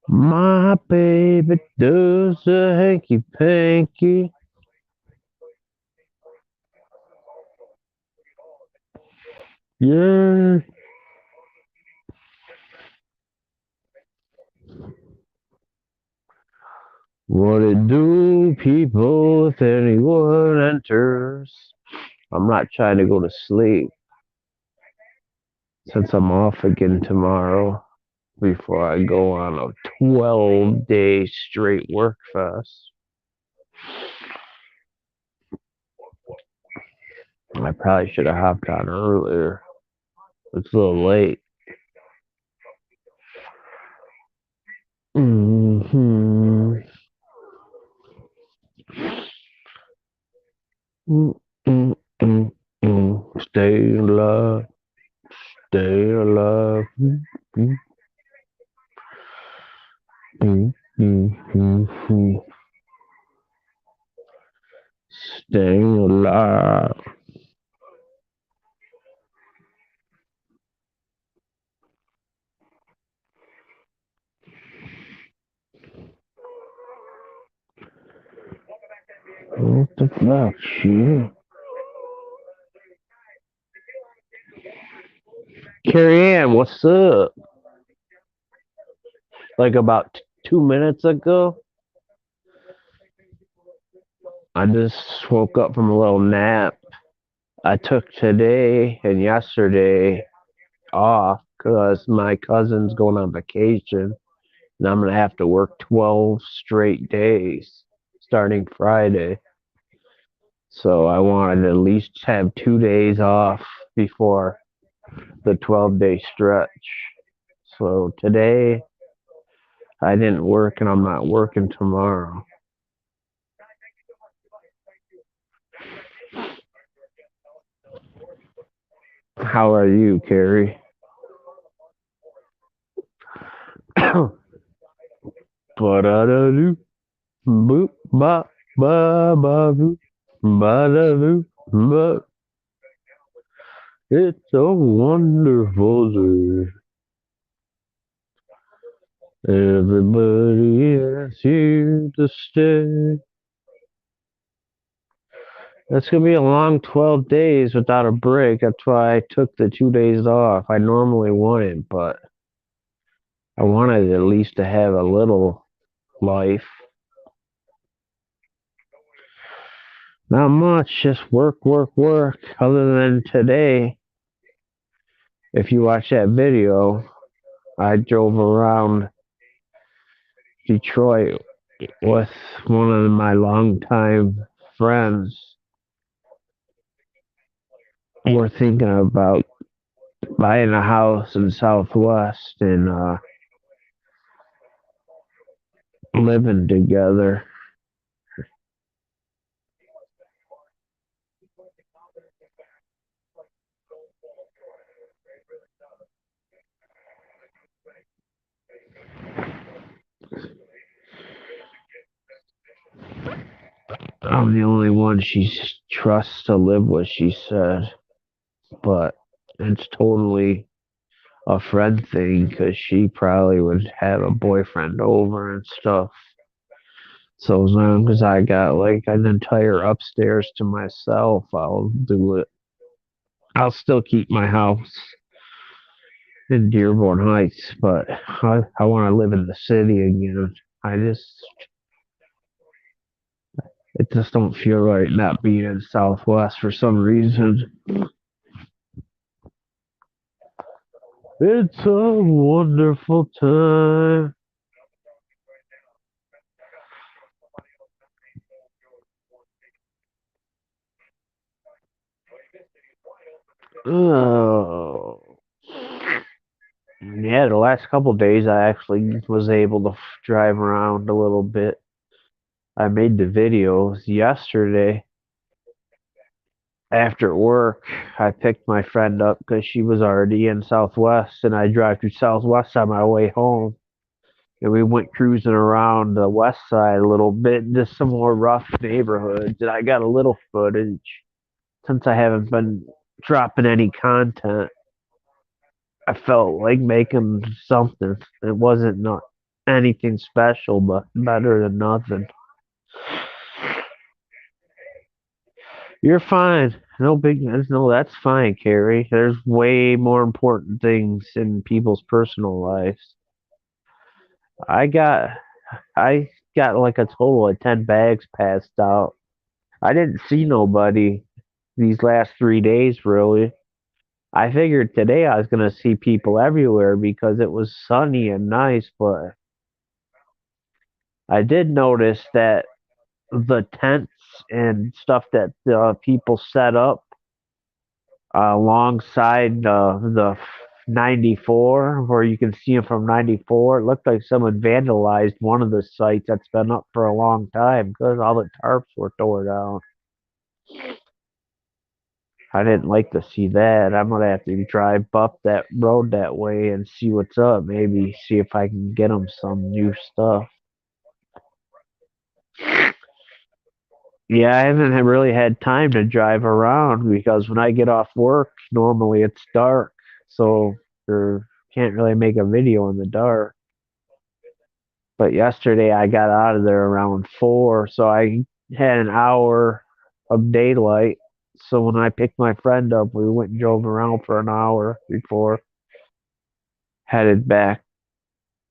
My baby does a hanky panky. Yeah. What it do, people, if anyone enters? I'm not trying to go to sleep since I'm off again tomorrow before I go on a 12-day straight work fest. I probably should have hopped on earlier. It's a little late. Mm-hmm. Mm-mm-mm-mm. Stay alive, stay alive. Mm-mm-mm-mm. Stay alive. What the fuck, shit? Carrie Ann, what's up? Like about 2 minutes ago, I just woke up from a little nap. I took today and yesterday off because my cousin's going on vacation and I'm going to have to work 12 straight days starting Friday. So I wanted to at least have 2 days off before the 12-day stretch. So today I didn't work and I'm not working tomorrow. How are you, Carrie? Ba-da-da-doo, boop, ba, ba, ba, boop, ba-da-doo, ba. It's a wonderful day. Everybody is here to stay. That's gonna be a long 12 days without a break. That's why I took the 2 days off. I normally wouldn't, but I wanted at least to have a little life. Not much, just work, work, work. Other than today, if you watch that video, I drove around Detroit with one of my longtime friends. We're thinking about buying a house in Southwest and living together. I'm the only one she trusts to live with, she said, but it's totally a friend thing because she probably would have a boyfriend over and stuff. So as long as I got like an entire upstairs to myself, I'll do it. I'll still keep my house in Dearborn Heights, but I want to live in the city again. I just it just don't feel right not being in Southwest for some reason. It's a wonderful time. Oh, yeah. The last couple of days, I actually was able to drive around a little bit. I made the videos yesterday after work. I picked my friend up because she was already in Southwest, and I drive through Southwest on my way home. And we went cruising around the west side a little bit, just some more rough neighborhoods. And I got a little footage since I haven't been dropping any content. I felt like making something. It wasn't not. anything special, but better than nothing. You're fine. No big, no, that's fine, Carrie. There's way more important things in people's personal lives. I got, I got like a total of 10 bags passed out. I didn't see nobody these last 3 days, really. I figured today I was gonna see people everywhere because it was sunny and nice, but I did notice that the tents and stuff that people set up alongside the 94, where you can see them from 94. It looked like someone vandalized one of the sites that's been up for a long time because all the tarps were tore down. I didn't like to see that. I'm gonna have to drive up that road that way and see what's up. Maybe see if I can get them some new stuff. Yeah, I haven't really had time to drive around because when I get off work, normally it's dark, so there can't really make a video in the dark. But yesterday I got out of there around 4, so I had an hour of daylight. So when I picked my friend up, we went and drove around for an hour before headed back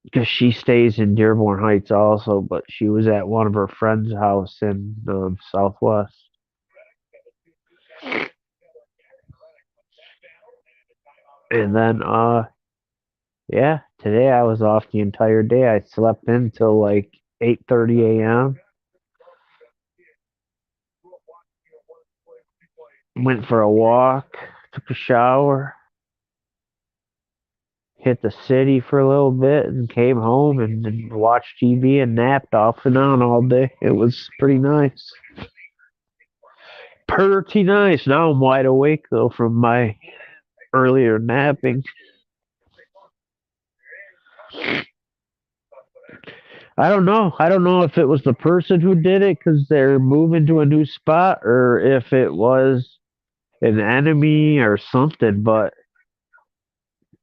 because she stays in Dearborn Heights also, but she was at one of her friend's house in Southwest. And then yeah, today I was off the entire day. I slept in till like 8:30 a.m. Went for a walk, took a shower, hit the city for a little bit, and came home and watched TV and napped off and on all day. It was pretty nice. Pretty nice. Now I'm wide awake though from my earlier napping. I don't know. I don't know if it was the person who did it because they're moving to a new spot or if it was an enemy or something. But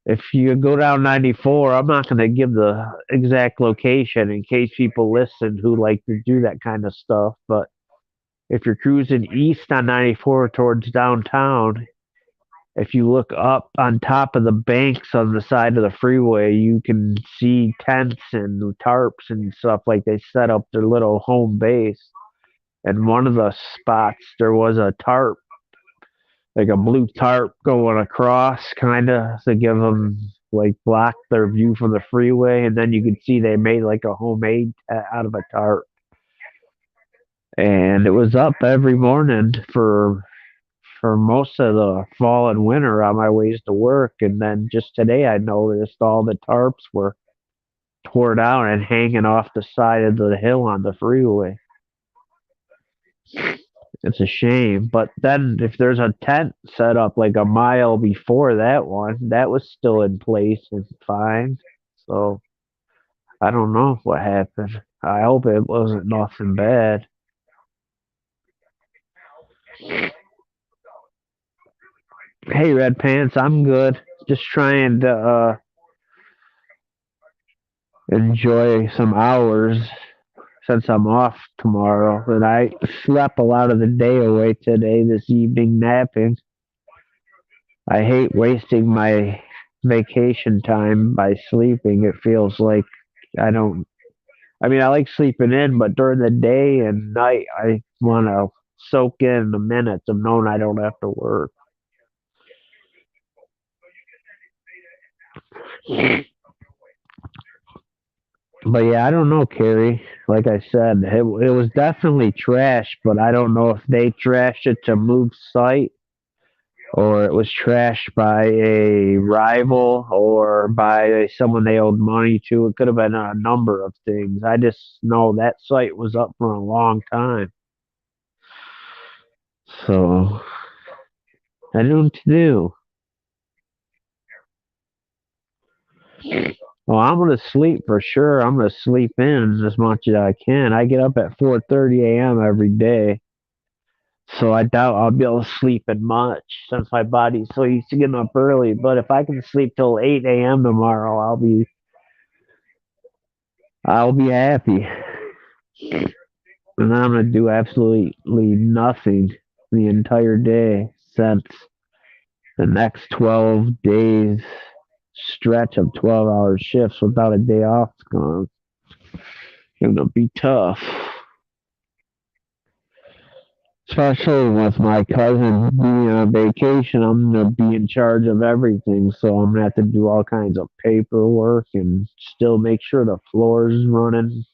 if you go down 94, I'm not going to give the exact location in case people listen who like to do that kind of stuff. But if you're cruising east on 94 towards downtown, if you look up on top of the banks on the side of the freeway, you can see tents and tarps and stuff like they set up their little home base. And one of the spots, there was a tarp, like a blue tarp going across, kind of to give them like block their view from the freeway. And then you could see they made like a homemade out of a tarp. And it was up every morning for most of the fall and winter on my ways to work. And then just today, I noticed all the tarps were tore down and hanging off the side of the hill on the freeway. It's a shame. But then, if there's a tent set up like a mile before that one, that was still in place and fine. So I don't know what happened. I hope it wasn't nothing bad. Hey, Red Pants, I'm good. Just trying to enjoy some hours since I'm off tomorrow. And I slept a lot of the day away today, this evening napping. I hate wasting my vacation time by sleeping. It feels like I don't, I mean, I like sleeping in, but during the day and night, I want to soak in the minutes of knowing I don't have to work. But yeah, I don't know, Carrie. Like I said, it was definitely trash, but I don't know if they trashed it to move site or it was trashed by a rival or by someone they owed money to. It could have been a number of things. I just know that site was up for a long time. So I don't know. Well, I'm gonna sleep for sure. I'm gonna sleep in as much as I can. I get up at 4:30 a.m. every day. So I doubt I'll be able to sleep in much since my body's so used to getting up early. But if I can sleep till 8 a.m. tomorrow, I'll be I'll be happy. And I'm gonna do absolutely nothing the entire day since the next 12 days stretch of 12-hour shifts without a day off is gonna be tough. Especially with my cousin being on vacation, I'm gonna be in charge of everything, so I'm gonna have to do all kinds of paperwork and still make sure the floor's running.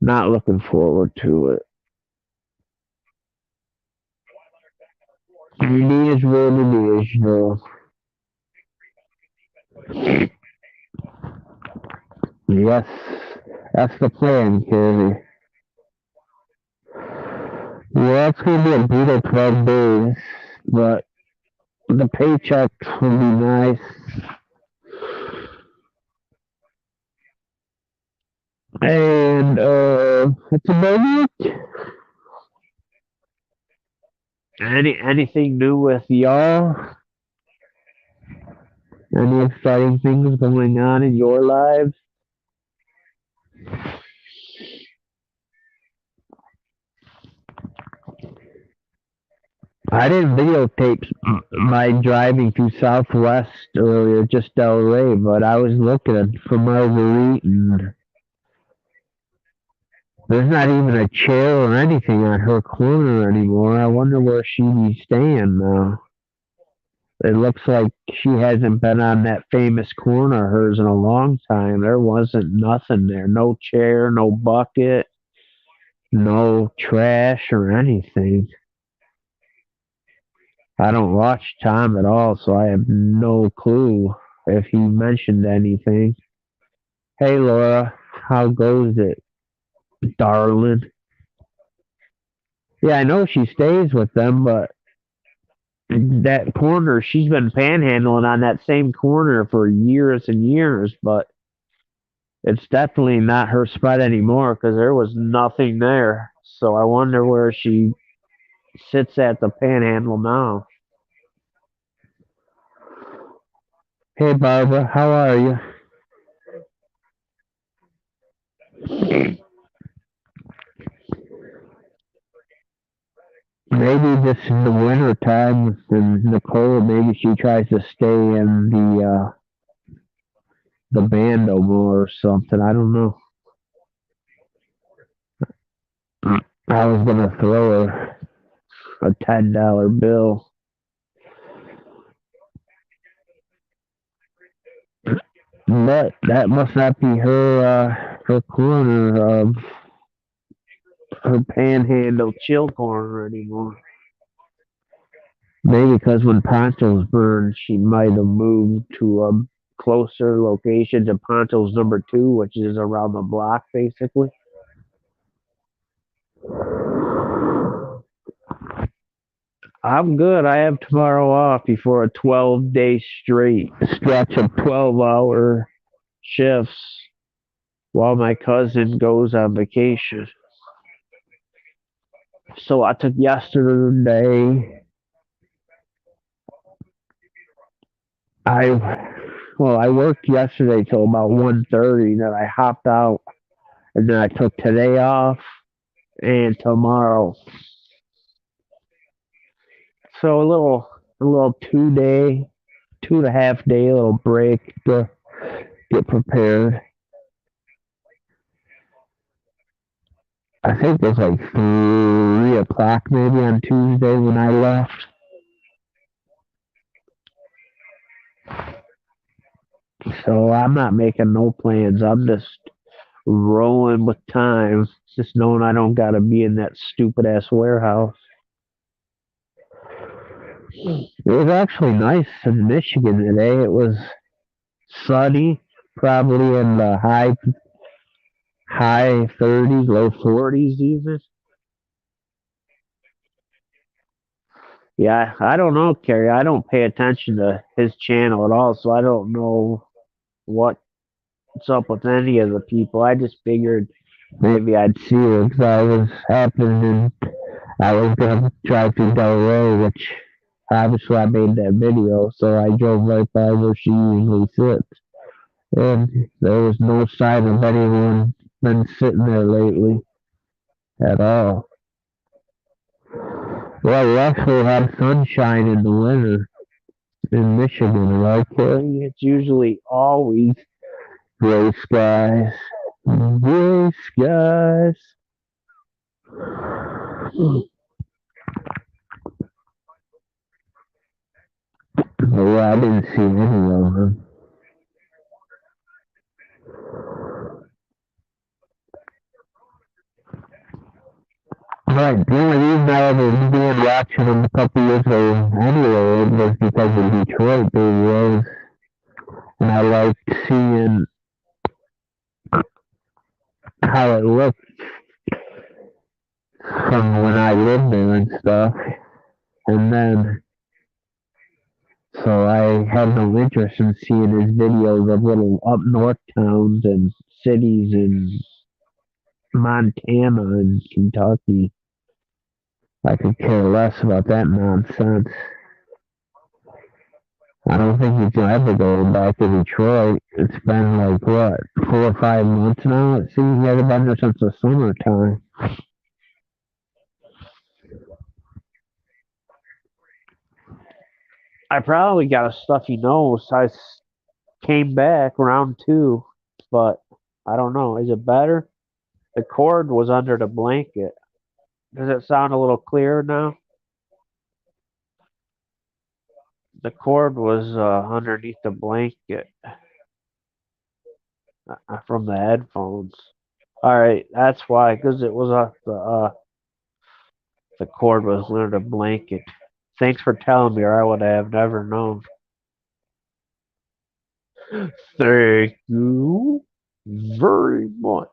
Not looking forward to it. It is what it is, though. Yes, that's the plan, Kizzy. Yeah, it's gonna be a brutal 12 days, but the paycheck will be nice. And it's about it. Anything new with y'all? Any exciting things going on in your lives? I didn't videotape my driving through Southwest earlier, just Delray, but I was looking for Marguerite, and there's not even a chair or anything on her corner anymore. I wonder where she'd be staying now. It looks like she hasn't been on that famous corner of hers in a long time. There wasn't nothing there. No chair, no bucket, no trash or anything. I don't watch Tom at all, so I have no clue if he mentioned anything. Hey Laura, how goes it, darling? Yeah, I know she stays with them, but that corner, she's been panhandling on that same corner for years and years, but it's definitely not her spot anymore because there was nothing there. So I wonder where she sits at the panhandle now. Hey Barbara, how are you? Maybe this in the winter time in the cold, maybe she tries to stay in the bando more or something. I don't know. I was gonna throw her a $10 bill. But that must not be her corner of her panhandle chill corner anymore. Maybe because when Ponto's burned, she might have moved to a closer location to Ponto's number two, which is around the block, basically. I'm good. I have tomorrow off before a 12-day straight stretch of 12-hour shifts while my cousin goes on vacation. So I took yesterday. I worked yesterday till about 1:30. Then I hopped out, and then I took today off and tomorrow. So a little 2 day, 2.5 day little break to get prepared. I think it was like 3 o'clock maybe on Tuesday when I left. So I'm not making no plans. I'm just rolling with time, just knowing I don't gotta be in that stupid ass warehouse. It was actually nice in Michigan today. It was sunny, probably in the high 30s, low 40s even. Yeah, I don't know, Kerry. I don't pay attention to his channel at all, so I don't know what's up with any of the people. I just figured maybe I'd see her because I was happening. I was gonna drive to Delray, which obviously I made that video, so I drove right by where she usually sits. and there was no sign of anyone been sitting there lately at all. Well, we actually had sunshine in the winter in Michigan, right, Carrie? It's usually always gray skies. Gray skies. Oh, I didn't see any of them. Right, the only reason I ever began watching them a couple years ago anyway was because of Detroit. They was, and I liked seeing how it looked from when I lived there and stuff. And then, so I had no interest in seeing his videos of little up north towns and cities in Montana and Kentucky. I could care less about that nonsense. I don't think he's ever going back to Detroit. It's been like what, 4 or 5 months now? It seems he hasn't been there since the summertime. I probably got a stuffy nose. Came back round two, but I don't know. Is it better? The cord was under the blanket. Does it sound a little clearer now? The cord was underneath the blanket from the headphones. All right, that's why, because it was the cord was under the blanket. Thanks for telling me, or I would have never known. Thank you very much.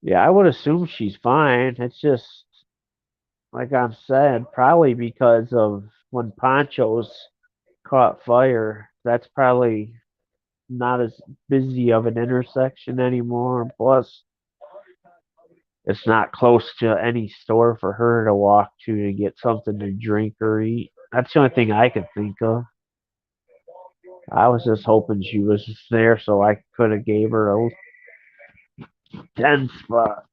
Yeah, I would assume she's fine. It's just like I've said, probably because of when Ponchos caught fire. That's probably not as busy of an intersection anymore. Plus, it's not close to any store for her to walk to get something to drink or eat. That's the only thing I could think of. I was just hoping she was there so I could have gave her a 10 spot.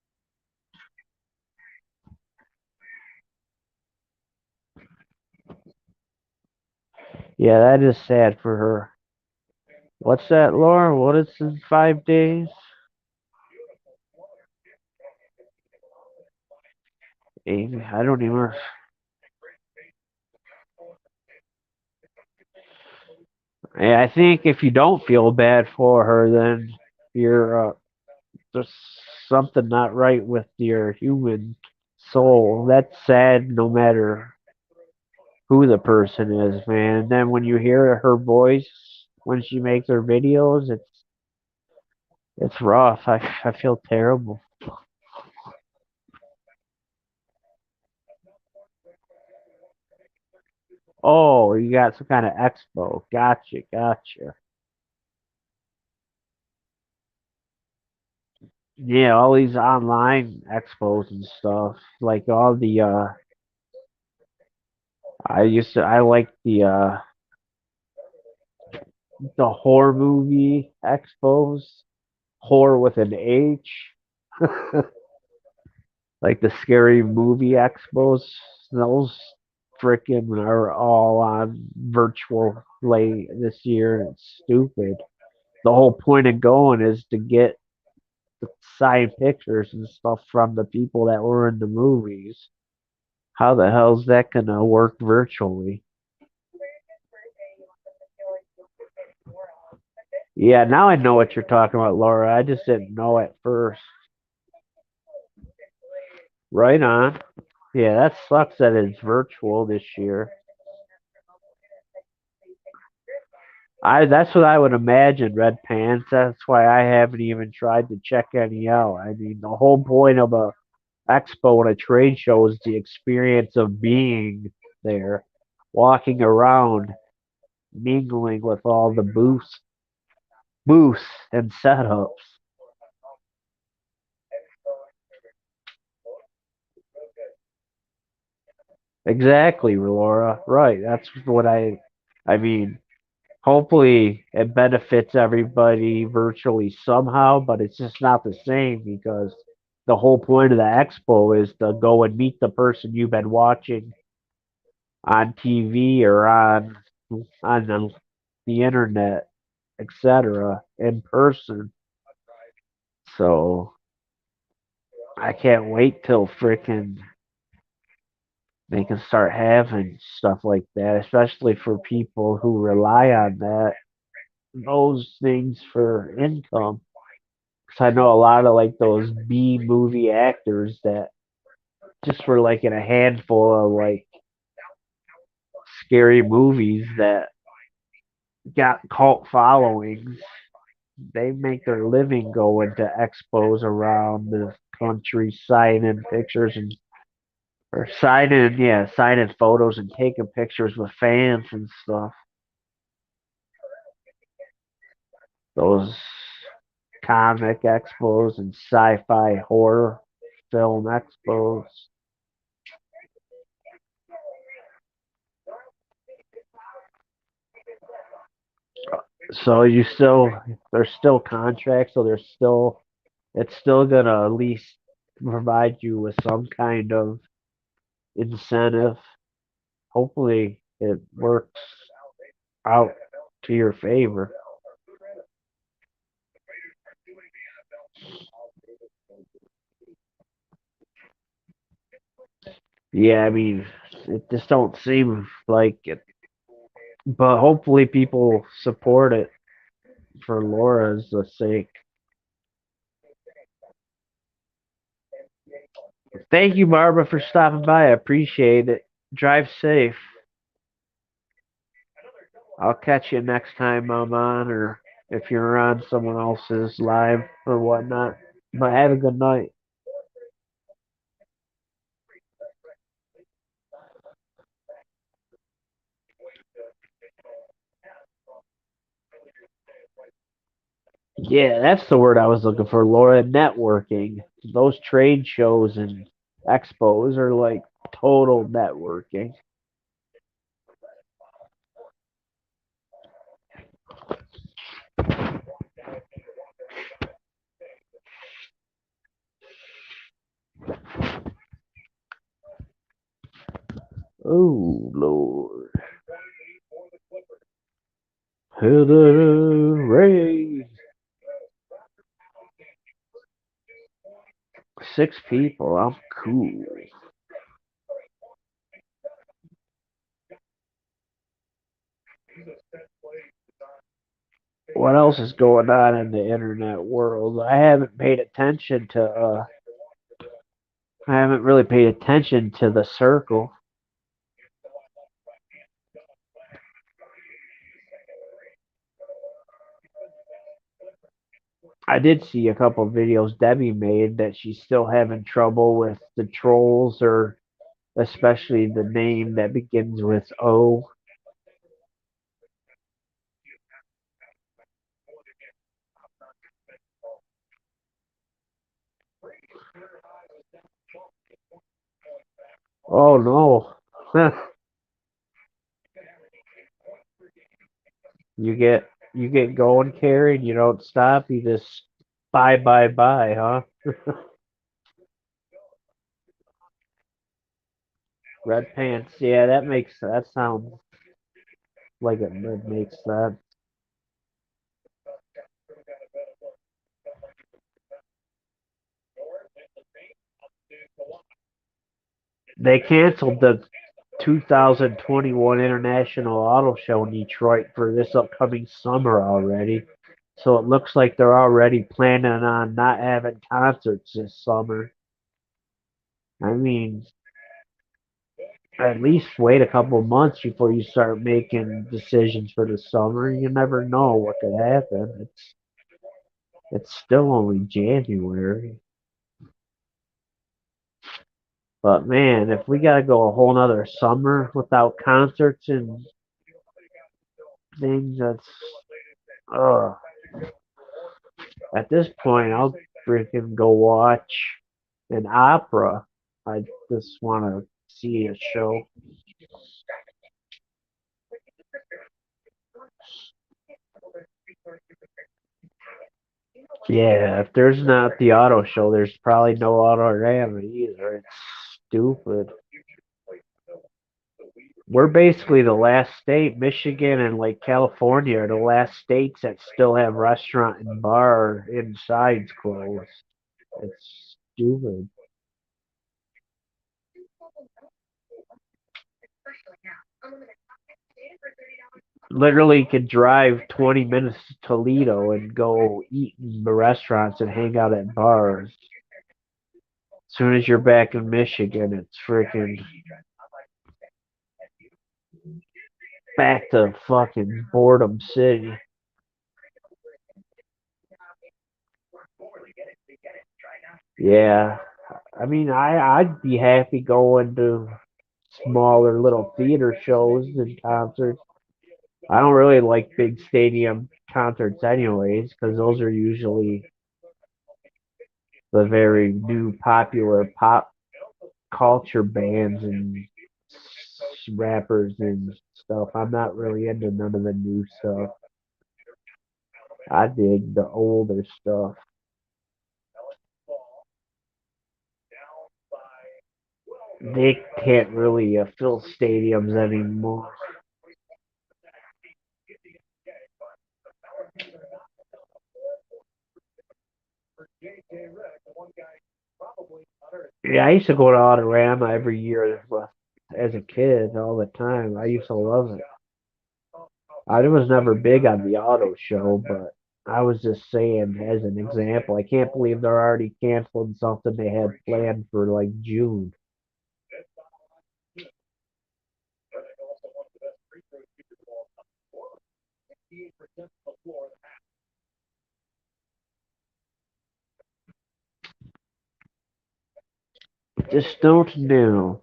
Yeah, that is sad for her. What's that, Laura? What is in 5 days? Amy, I don't even. Yeah, I think if you don't feel bad for her, then you're there's something not right with your human soul. That's sad no matter who the person is, man. And then when you hear her voice when she makes her videos, it's rough. I feel terrible. Oh, you got some kind of expo. Gotcha, gotcha. Yeah, all these online expos and stuff. Like all the I like the horror movie expos. Horror with an H. Like the scary movie expos. Those freaking are all on virtual late this year. It's stupid. The whole point of going is to get signed pictures and stuff from the people that were in the movies. How the hell's that gonna work virtually? Yeah, now I know what you're talking about, Laura. I just didn't know at first. Right on. Yeah, that sucks that it's virtual this year. I That's what I would imagine, Red Pants. That's why I haven't even tried to check any out. I mean, the whole point of a expo and a trade show is the experience of being there, walking around, mingling with all the booths and setups. Exactly, Laura. Right. That's what I mean. Hopefully it benefits everybody virtually somehow, but it's just not the same because the whole point of the expo is to go and meet the person you've been watching on TV or on the internet, etc., in person. So I can't wait till frickin' they can start having stuff like that, especially for people who rely on those things for income. Because I know a lot of like those B movie actors that just were like in a handful of like scary movies that got cult followings. They make their living going to expos around the country, signing pictures and or signing photos and taking pictures with fans and stuff. Those comic expos and sci-fi horror film expos. So there's still contracts, so it's still gonna at least provide you with some kind of incentive. Hopefully it works out to your favor. Yeah, I mean, it just don't seem like it, but hopefully people support it for Laura's sake. Thank you, Barbara, for stopping by. I appreciate it. Drive safe. I'll catch you next time I'm on, or if you're on someone else's live or whatnot. But have a good night. Yeah, that's the word I was looking for, Laura. Networking. Those trade shows and expos are like total networking. Oh, Lord. Hooray. 6 people. I'm cool. What else is going on in the internet world? I haven't really paid attention to the circle. I did see a couple of videos Debbie made that she's still having trouble with the trolls or especially the name that begins with O. Oh no. You get going, Carrie, and you don't stop, you just bye, huh? Red pants. Yeah, that sounds like it would make sense. They canceled the 2021 International Auto Show in Detroit for this upcoming summer already. So it looks like they're already planning on not having concerts this summer. I mean, at least wait a couple months before you start making decisions for the summer. You never know what could happen. It's still only January. But man, if we gotta go a whole nother summer without concerts and things, that's ugh. At this point, I'll freaking go watch an opera. I just want to see a show. Yeah, if there's not the auto show, there's probably no autorama either. It's stupid. We're basically the last state. Michigan and like California are the last states that still have restaurant and bar insides closed. It's stupid. Literally could drive 20 minutes to Toledo and go eat in the restaurants and hang out at bars. As soon as you're back in Michigan, it's freaking back to fucking boredom city. Yeah, I mean, I'd be happy going to smaller little theater shows and concerts. I don't really like big stadium concerts anyways, because those are usually the very new popular pop culture bands and rappers and stuff. I'm not really into none of the new stuff. I dig the older stuff. They can't really fill stadiums anymore. Yeah, I used to go to Autorama every year as a kid all the time. I used to love it. I was never big on the auto show, but I was just saying as an example, I can't believe they're already canceling something they had planned for like June. Just don't know.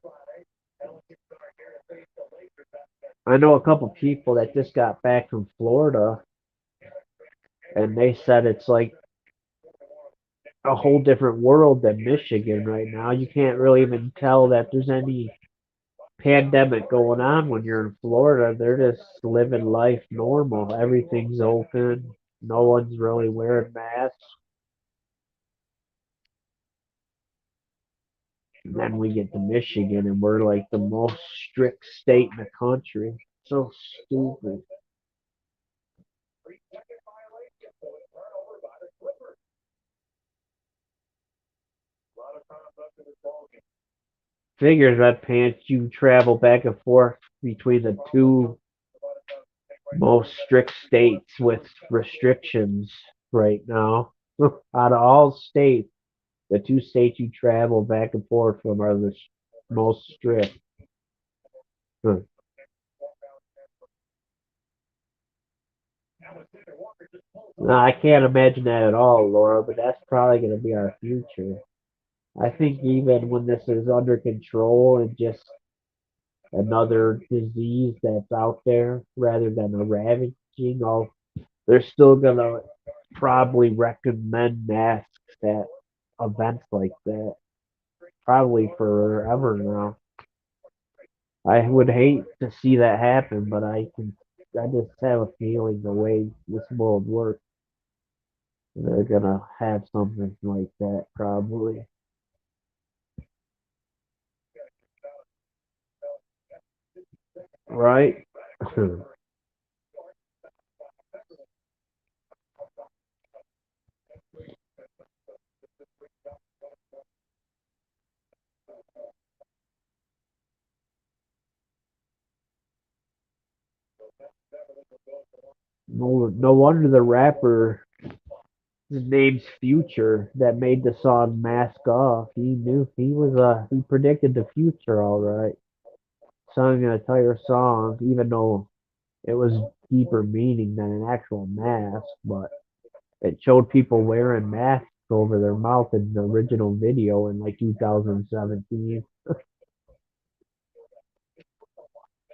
I know a couple people that just got back from Florida and they said it's like a whole different world than Michigan right now. You can't really even tell that there's any pandemic going on when you're in Florida. They're just living life normal. Everything's open. No one's really wearing masks. And then we get to Michigan and we're like the most strict state in the country. So stupid. Figures that pants you travel back and forth between the two most strict states with restrictions right now. Out of all states, the two states you travel back and forth from are the most strict. Huh. No, I can't imagine that at all, Laura, but that's probably going to be our future. I think even when this is under control and just another disease that's out there rather than a ravaging, all they're still going to probably recommend masks at events like that, probably forever now. I would hate to see that happen, but I just have a feeling the way this world works, they're gonna have something like that probably. Right? No wonder the rapper, his name's Future, that made the song Mask Off. He knew he predicted the future all right. Sung an entire song, even though it was deeper meaning than an actual mask, but it showed people wearing masks over their mouth in the original video in like 2017.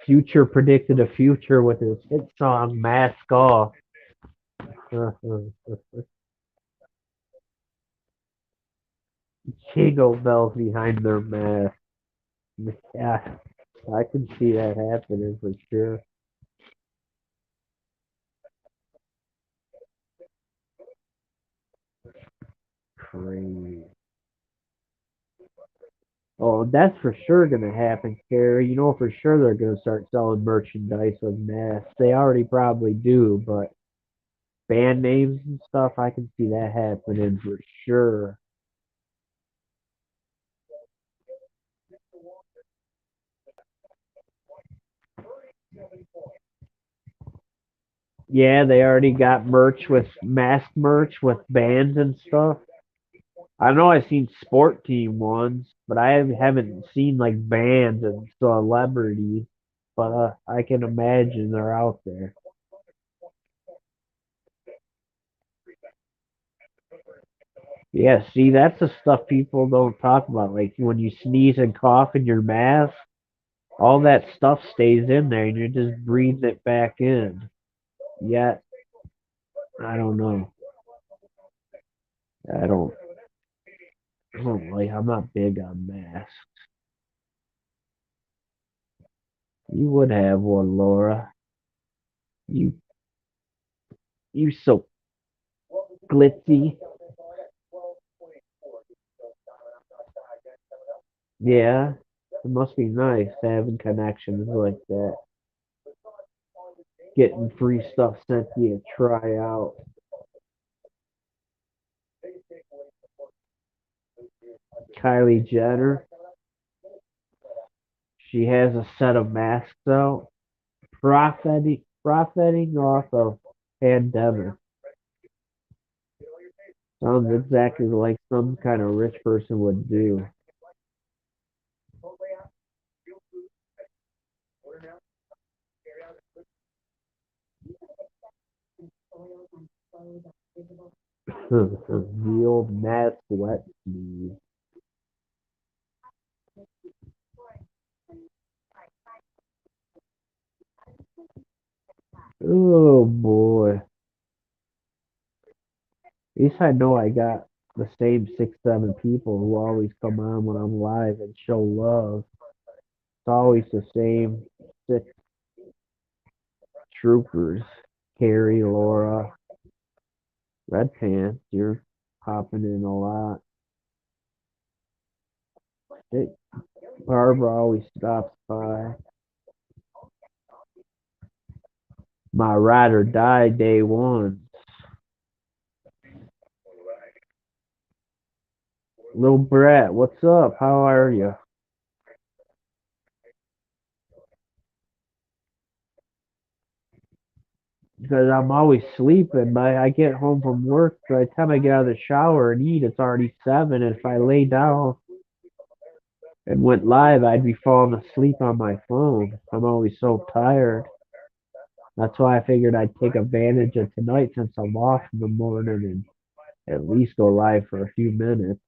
Future predicted a future with his hit song Mask Off. Jingle bells behind their mask. Yeah, I can see that happening for sure. crazy. Oh, that's for sure gonna happen, Carrie. You know for sure they're gonna start selling merchandise with masks. They already probably do, but band names and stuff, I can see that happening for sure. Yeah, they already got merch with mask merch with bands and stuff. I know I've seen sport team ones, but I haven't seen like bands and celebrities. But I can imagine they're out there. Yeah, see, that's the stuff people don't talk about. Like when you sneeze and cough in your mask, all that stuff stays in there, and you're just breathing it back in. Yet, I don't know. I don't. I don't like. I'm not big on masks. You would have one, Laura. You you so glitzy. Yeah, it must be nice having connections like that. Getting free stuff sent to you to try out. Kylie Jenner, she has a set of masks out, profiting off of pandemic. Sounds exactly like some kind of rich person would do. The old mask wet sneeze. Oh boy. At least I know I got the same 6, 7 people who always come on when I'm live and show love. It's always the same 6 troopers. Carrie, Laura, Red Pants, you're popping in a lot. It, Barbara always stops by. My ride or die day one. Little Brett, what's up? How are you? Because I'm always sleeping. But I get home from work. By the time I get out of the shower and eat, it's already 7. And if I lay down and went live, I'd be falling asleep on my phone. I'm always so tired. That's why I figured I'd take advantage of tonight since I'm off in the morning and at least go live for a few minutes.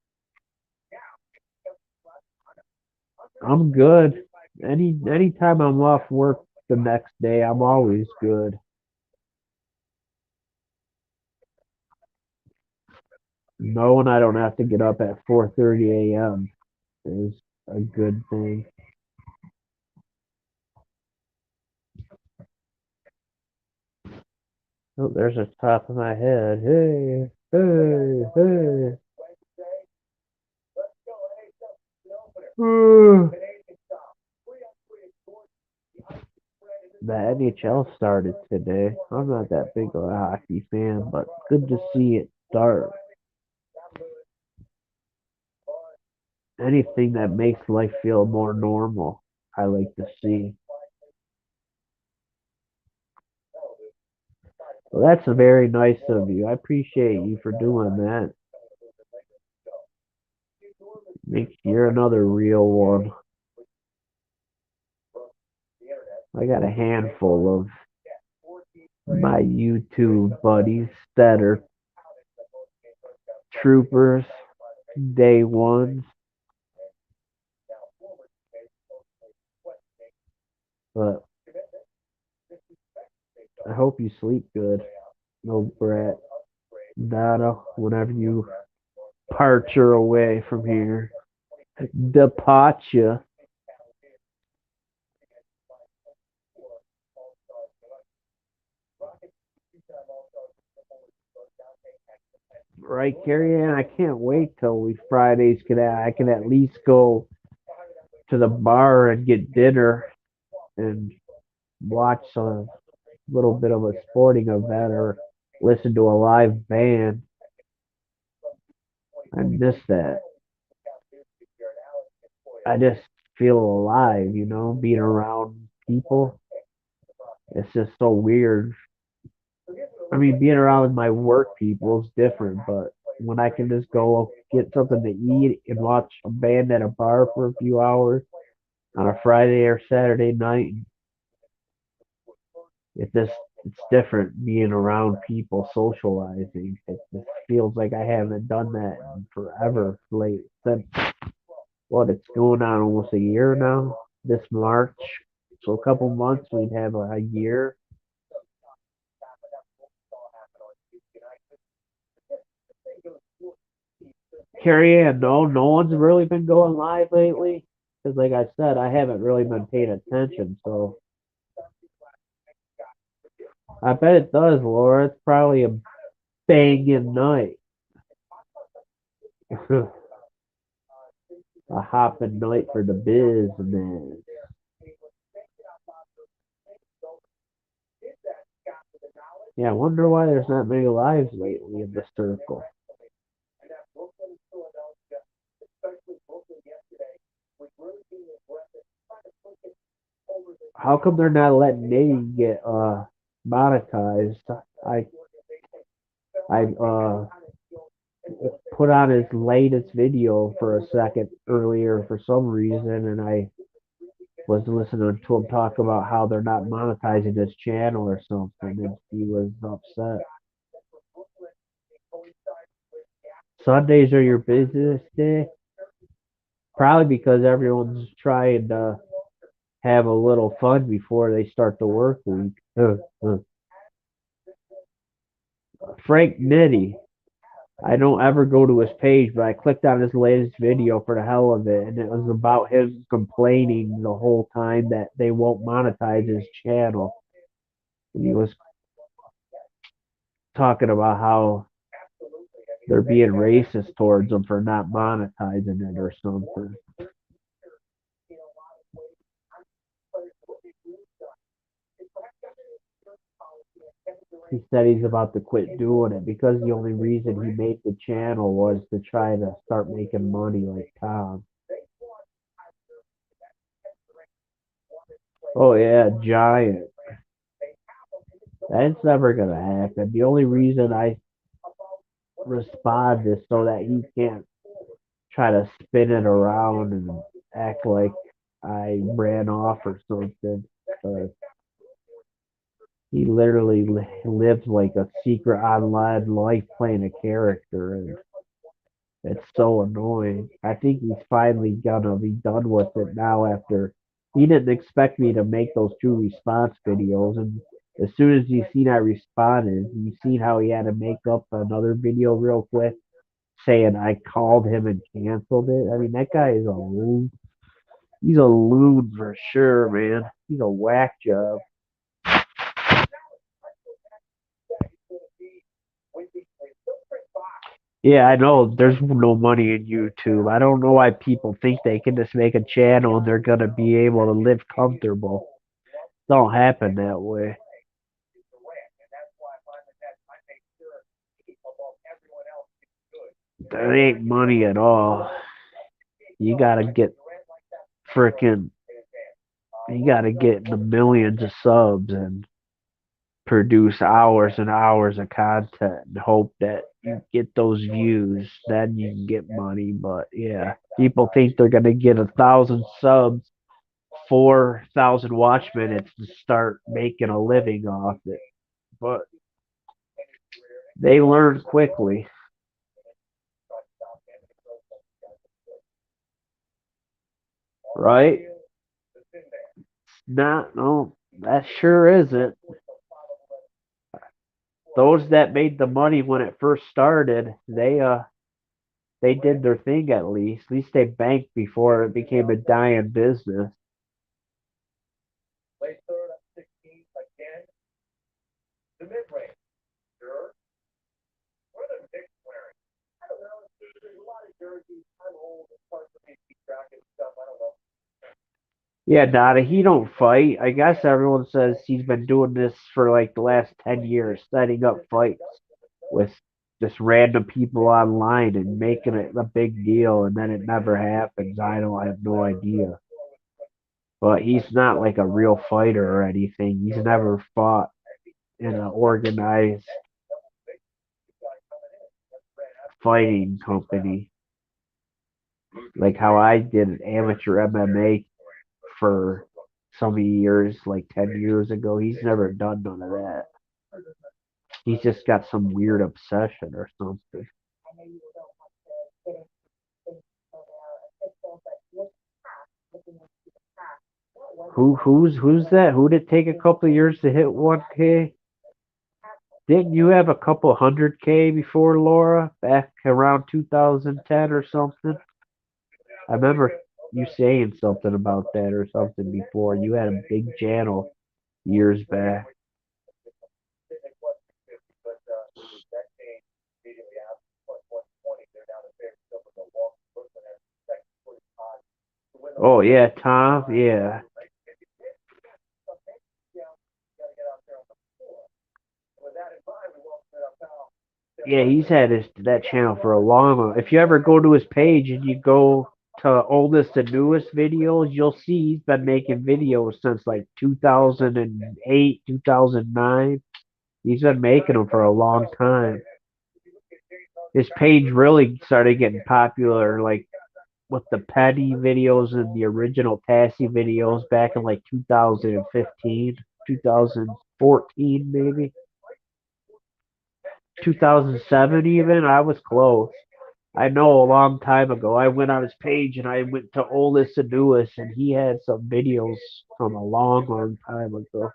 I'm good. Anytime I'm off work the next day, I'm always good. Knowing I don't have to get up at 4:30 a.m. is a good thing. Oh, there's a top of my head. Hey, hey, hey. The NHL started today. I'm not that big of a hockey fan, but good to see it start. Anything that makes life feel more normal, I like to see. Well, that's very nice of you. I appreciate you for doing that. Make you're another real one. I got a handful of my YouTube buddies that are troopers, day ones, but I hope you sleep good. No Brett, Dada, whenever you departure away from here. Departure. Right, Carrie Ann? I can't wait till we Fridays I can at least go to the bar and get dinner and watch a little bit of a sporting event or listen to a live band. I miss that. I just feel alive, being around people. It's just so weird. I mean, being around my work people is different, but when I can just go get something to eat and watch a band at a bar for a few hours on a Friday or Saturday night, it just it's different being around people socializing. It just feels like I haven't done that in forever late since what it's going on almost a year now. This March, so a couple months we'd have a year. Carrie Ann, no one's really been going live lately. Because, like I said, I haven't really been paying attention. So I bet it does, Laura. It's probably a banging night, a hopping night for the business. Yeah, I wonder why there's not many lives lately in the circle. How come they're not letting Nate get monetized? I I put on his latest video for a second earlier for some reason, and I was listening to him talk about how they're not monetizing his channel or something, and he was upset. Sundays are your business day, probably because everyone's trying to have a little fun before they start the work week. Frank Nitti. I don't ever go to his page, but I clicked on his latest video for the hell of it, and it was about him complaining the whole time that they won't monetize his channel. And he was talking about how they're being racist towards him for not monetizing it or something. He said he's about to quit doing it because the only reason he made the channel was to try to start making money like Tom. Oh yeah, Giant. That's never gonna happen. The only reason I respond is so that he can't try to spin it around and act like I ran off or something. Uh, he literally lives like a secret online life playing a character, and it's so annoying. I think he's finally gonna be done with it now after he didn't expect me to make those two response videos, and as soon as he seen I responded, you seen how he had to make up another video real quick saying I called him and canceled it. I mean that guy is a loon. He's a loon for sure, man. He's a whack job. Yeah, I know there's no money in YouTube. I don't know why people think they can just make a channel and they're gonna be able to live comfortable. Don't happen that way. That ain't money at all. You gotta get frickin' you gotta get the millions of subs and produce hours and hours of content and hope that you get those views. Then you can get money. But yeah, people think they're gonna get 1,000 subs, 4,000 watch minutes to start making a living off it. But they learn quickly, right? Not no, that sure isn't. Those that made the money when it first started, they did their thing at least. At least they banked before it became a dying business. Yeah, Nada, he don't fight. I guess everyone says he's been doing this for like the last 10 years, setting up fights with just random people online and making it a big deal, and then it never happens. I have no idea. But he's not like a real fighter or anything. He's never fought in an organized fighting company like how I did amateur MMA for so many years, like 10 years ago. He's never done none of that. He's just got some weird obsession or something. Who's that? Who did it take a couple of years to hit 1K? Didn't you have a couple 100K before Laura back around 2010 or something? I remember you saying something about that or something before. You had a big channel years back. Oh yeah, Tom. Yeah, yeah. He's had that channel for a long. If you ever go to his page and you go to oldest and newest videos, you'll see he's been making videos since like 2008, 2009. He's been making them for a long time. His page really started getting popular like with the Petty videos and the original Tassie videos back in like 2015, 2014 maybe, 2007 even. I was close. I know a long time ago. I went on his page and I went to oldest and newest, and he had some videos from a long, long time ago.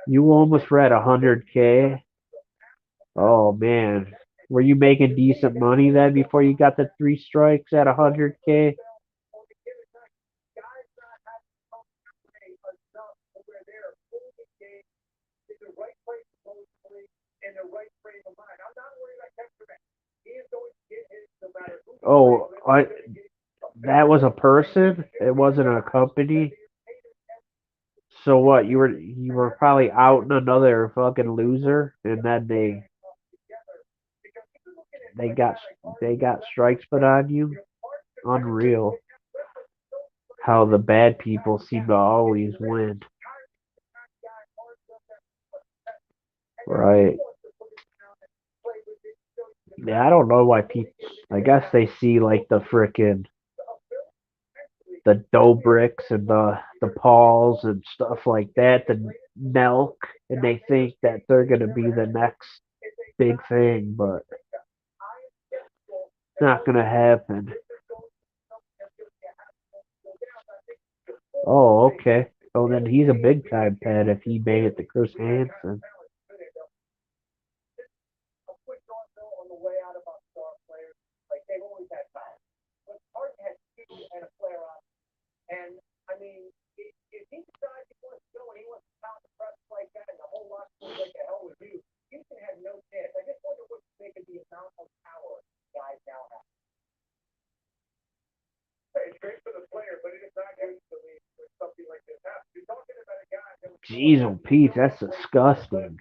You almost read 100K. Oh man, were you making decent money then before you got the three strikes at 100K? Oh, that was a person. It wasn't a company. So what? You were probably outing another fucking loser, and then they got they got strikes put on you. Unreal. How the bad people seem to always win. Right. Yeah, I don't know why people. I guess they see like the Dobricks and the Pauls and stuff like that, the Nelk, and they think that they're gonna be the next big thing, but it's not gonna happen. Oh, okay. Oh, then he's a big time pet if he made it to Chris Hansen. Jeez, oh Pete, that's disgusting.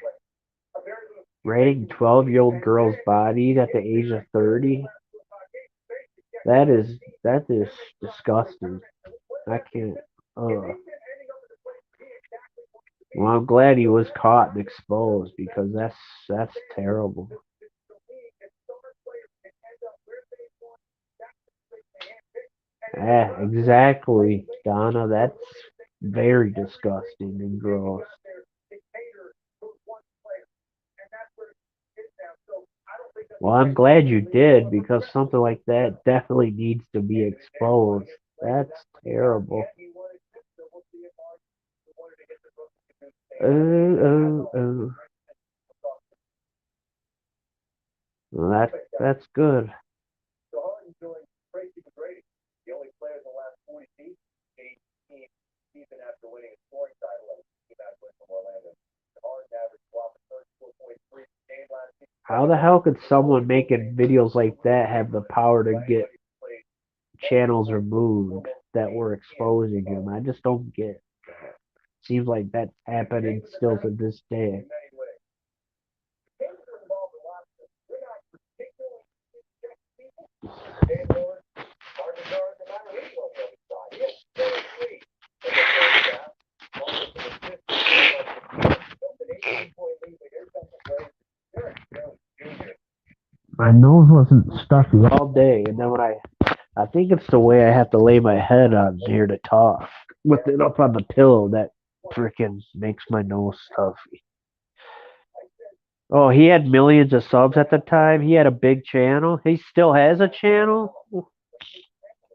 Rating 12-year-old girls' bodies at the age of 30. That is disgusting. I can't. Well, I'm glad he was caught and exposed because that's terrible. Yeah, exactly, Donna. That's very disgusting and gross. Well, I'm glad you did because something like that definitely needs to be exposed. That's terrible. Oh. Well, that's good. How the hell could someone making videos like that have the power to get channels removed? that were exposing him. I just don't get. Seems like that's happening still to this day. My nose wasn't stuffy all day, and then I think it's the way I have to lay my head on here to talk with it up on the pillow that freaking makes my nose stuffy. Oh, he had millions of subs at the time. He had a big channel. He still has a channel.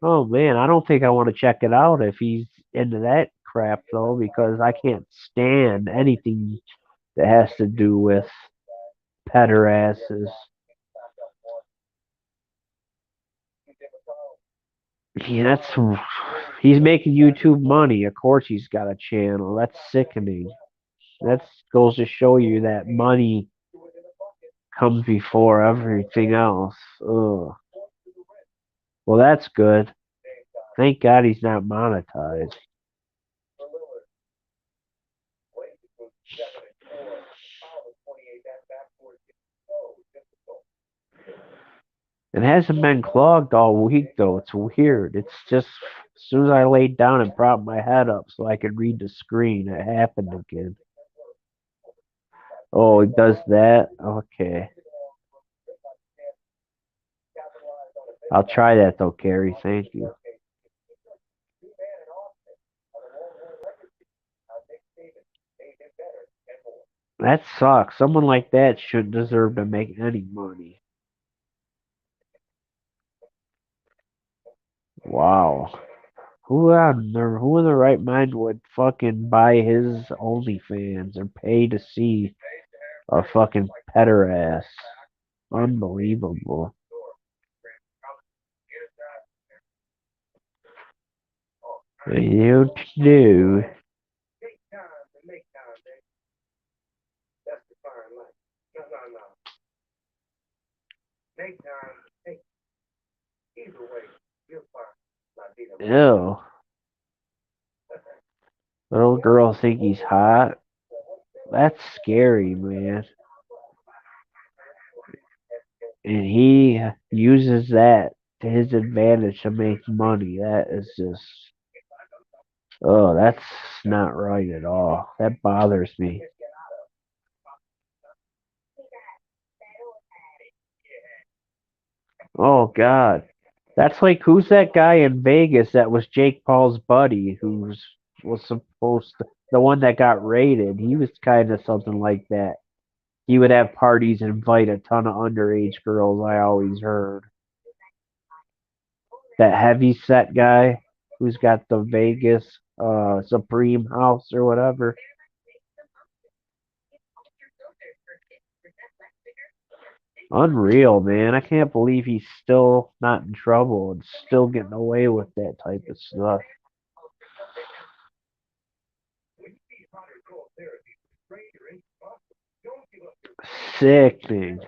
Oh man, I don't think I want to check it out if he's into that crap though, because I can't stand anything that has to do with pederasses. Yeah, he's making YouTube money. Of course, he's got a channel. That's sickening. That goes to show you that money comes before everything else. Ugh. Well, that's good. Thank God he's not monetized. It hasn't been clogged all week though. It's weird. It's just as soon as I laid down and propped my head up so I could read the screen, it happened again. Oh, it does that? Okay. I'll try that though, Carrie. Thank you. That sucks. Someone like that shouldn't deserve to make any money. Wow. Who in their right mind would fucking buy his OnlyFans or pay to see a fucking pederast? Unbelievable. You do. Ew. Little girls think he's hot. That's scary, man. And he uses that to his advantage to make money. That is just, oh, that's not right at all. That bothers me. Oh God, that's like who's that guy in Vegas that was Jake Paul's buddy who's was supposed to the one that got raided. He was kind of something like that. He would have parties and invite a ton of underage girls. I always heard that heavy set guy who's got the Vegas Supreme House or whatever. Unreal, man. I can't believe he's still not in trouble and still getting away with that type of stuff. Sickening.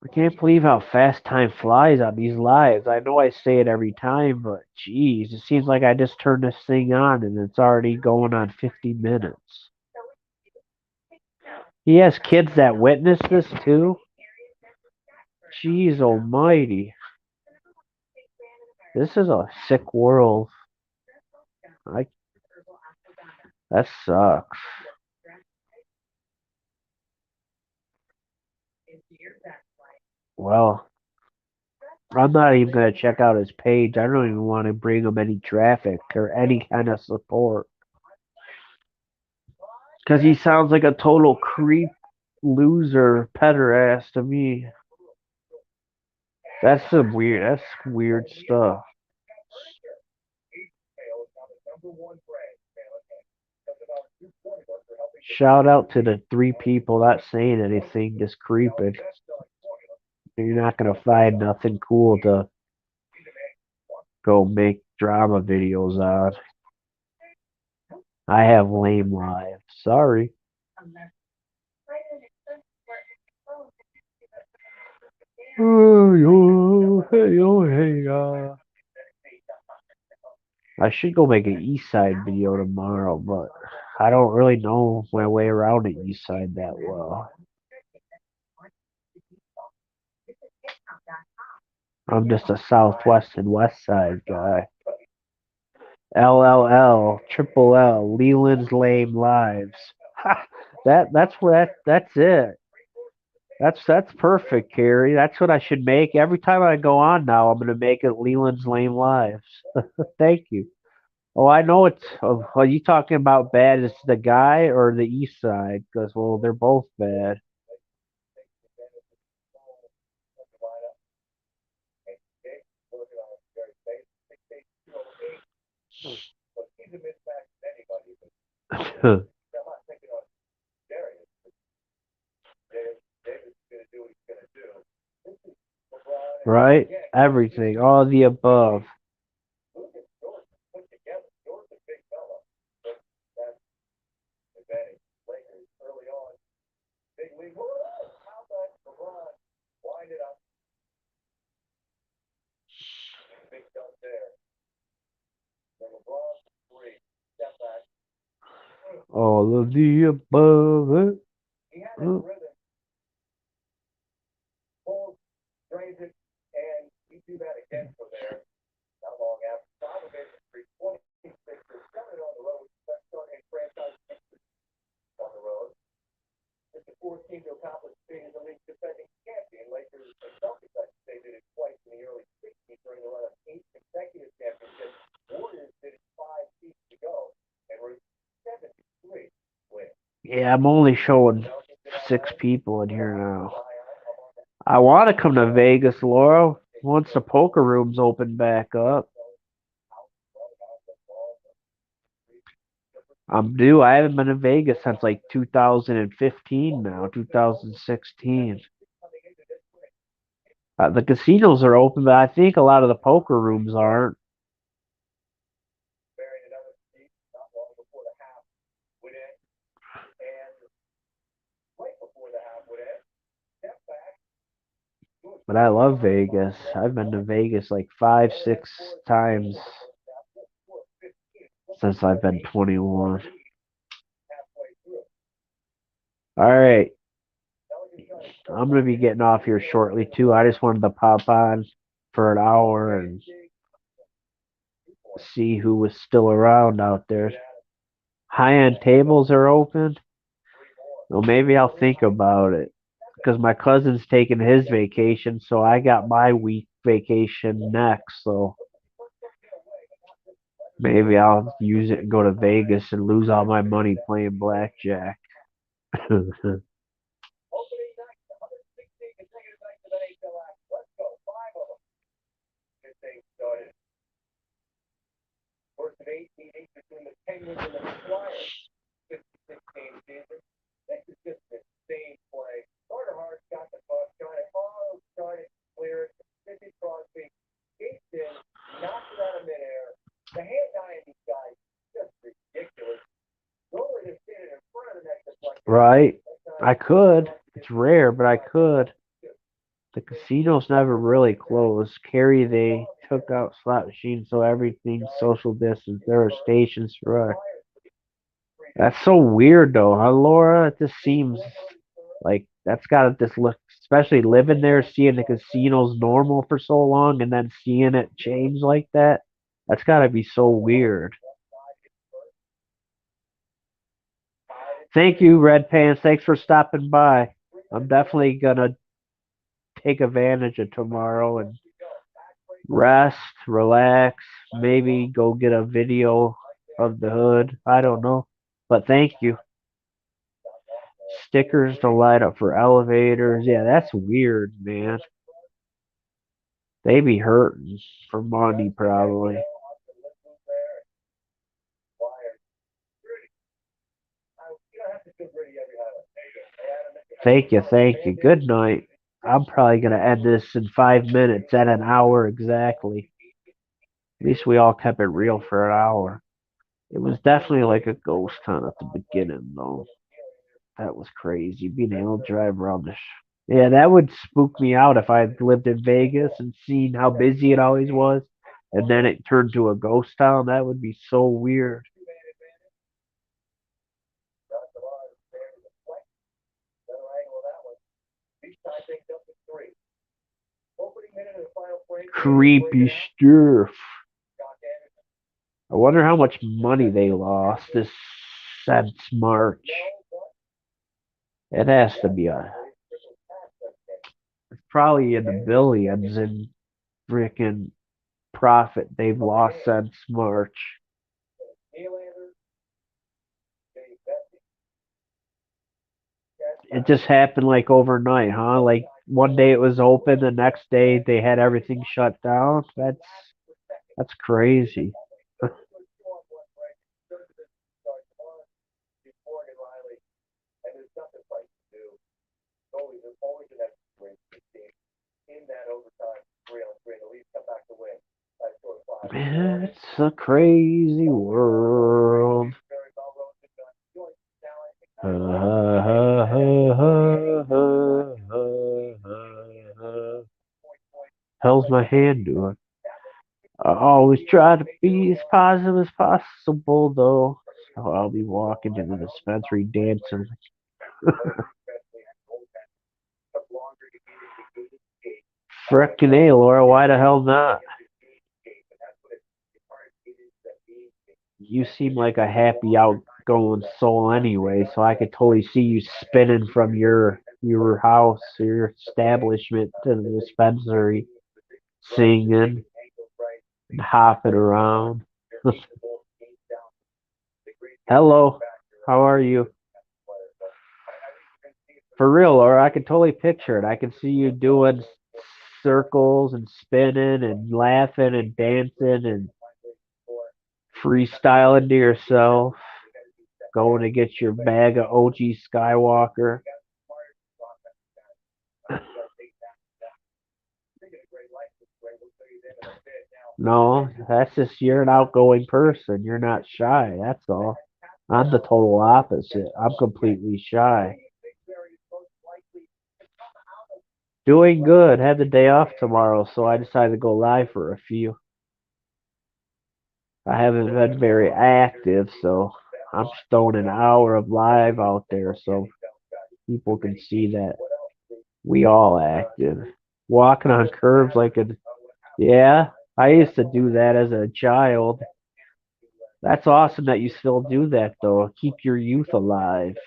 I can't believe how fast time flies on these lives. I know I say it every time, but geez, it seems like I just turned this thing on and it's already going on 50 minutes. He has kids that witness this too? Jeez almighty. This is a sick world. I that sucks. Well, I'm not even gonna check out his page. I don't even want to bring him any traffic or any kind of support. Because he sounds like a total creep, loser, pederast to me. That's weird stuff. Shout out to the three people not saying anything, just creeping. You're not gonna find nothing cool to go make drama videos on. I have lame lives. Sorry. Oh, yo, hey, yo, hey, I should go make an East Side video tomorrow, but I don't really know my way around the East Side that well. I'm just a Southwest and West Side guy. LLL, Triple L, Leland's Lame Lives. Ha, that's what that's it. That's perfect, Carrie. That's what I should make. Every time I go on now, I'm gonna make it Leland's Lame Lives. Thank you. Oh, I know it's. Oh, are you talking about bad? Is the guy or the East Side? Because well, they're both bad. Right? Everything, all the above. All of the above. Uh, Yeah, I'm only showing 6 people in here now. I want to come to Vegas, Laura. Once the poker rooms open back up, I'm due. I haven't been to Vegas since like 2015 now, 2016. The casinos are open, but I think a lot of the poker rooms aren't. But I love Vegas. I've been to Vegas like 5, 6 times since I've been 21. All right, I'm gonna be getting off here shortly too. I just wanted to pop on for an hour and see who was still around out there. High-end tables are open. Well, maybe I'll think about it because my cousin's taking his vacation, so I got my week vacation next. So maybe I'll use it and go to Vegas and lose all my money playing blackjack. Right? I could. It's rare, but I could. The casinos never really closed. Carrie, they took out slot machines, so everything's social distance. There are stations for us. That's so weird, though, huh, Laura? It just seems like that's gotta just look, especially living there, seeing the casinos normal for so long, and then seeing it change like that. That's gotta be so weird. Thank you, Red Pants. Thanks for stopping by. I'm definitely gonna take advantage of tomorrow and rest, relax, maybe go get a video of the hood. I don't know. But thank you. Stickers to light up for elevators. Yeah, that's weird, man. They be hurting for money probably. Thank you, thank you. Good night. I'm probably gonna end this in 5 minutes at an hour exactly. At least we all kept it real for an hour. It was definitely like a ghost hunt at the beginning, though. That was crazy. Being able to drive around the. Yeah, that would spook me out if I had lived in Vegas and seen how busy it always was, and then it turned to a ghost town. That would be so weird. Creepy stuff. I wonder how much money they lost this since March. It has to be probably in the billions in freaking profit they've lost since March. It just happened like overnight, huh? Like one day it was open, the next day they had everything shut down. That's crazy. It's a crazy world. Hell's my hand doing? I always try to be as positive as possible, though. So I'll be walking to the dispensary dancing. Frickin' A, Laura, why the hell not? You seem like a happy, outgoing soul anyway, so I could totally see you spinning from your house, your establishment to the dispensary, singing and hopping around. Hello, how are you? For real, Laura, I can totally picture it. I can see you doing circles and spinning and laughing and dancing and freestyling to yourself, going to get your bag of OG Skywalker. No, that's just you're an outgoing person. You're not shy. That's all. I'm the total opposite. I'm completely shy. Doing good. Had the day off tomorrow, so I decided to go live for a few. I haven't been very active, so I'm just throwing an hour of live out there so people can see that we all active. Walking on curves like a yeah. I used to do that as a child. That's awesome that you still do that though. Keep your youth alive.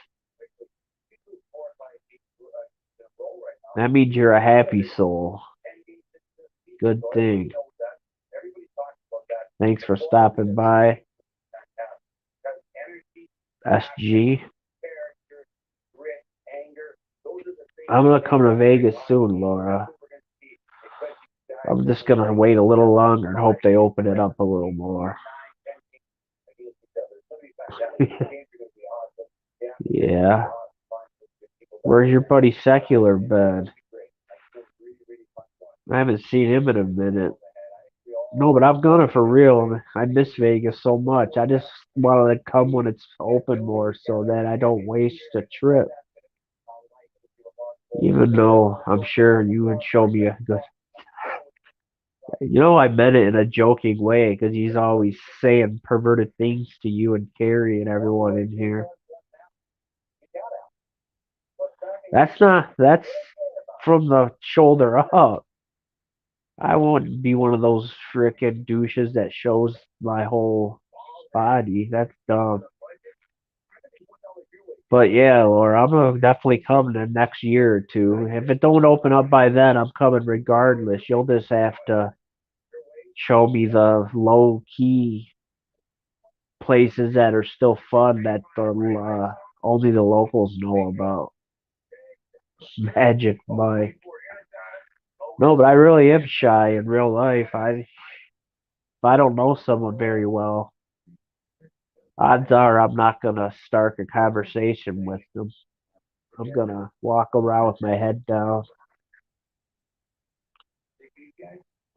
That means you're a happy soul. Good thing. Thanks for stopping by, SG. I'm gonna come to Vegas soon, Laura. I'm just gonna wait a little longer and hope they open it up a little more. Yeah. Where's your buddy Secular been? I haven't seen him in a minute. No, but I'm gonna for real. I miss Vegas so much. I just wanted to come when it's open more so that I don't waste a trip. Even though I'm sure you would show me a good. I meant it in a joking way because he's always saying perverted things to you and Carrie and everyone in here. That's from the shoulder up. I won't be one of those frickin' douches that shows my whole body. That's dumb. But yeah, Laura, I'm gonna definitely come the next year or two. If it don't open up by then, I'm coming regardless. You'll just have to show me the low key places that are still fun that only the locals know about. Magic Mike. No, but I really am shy in real life. If I don't know someone very well, odds are I'm not gonna start a conversation with them. I'm gonna walk around with my head down.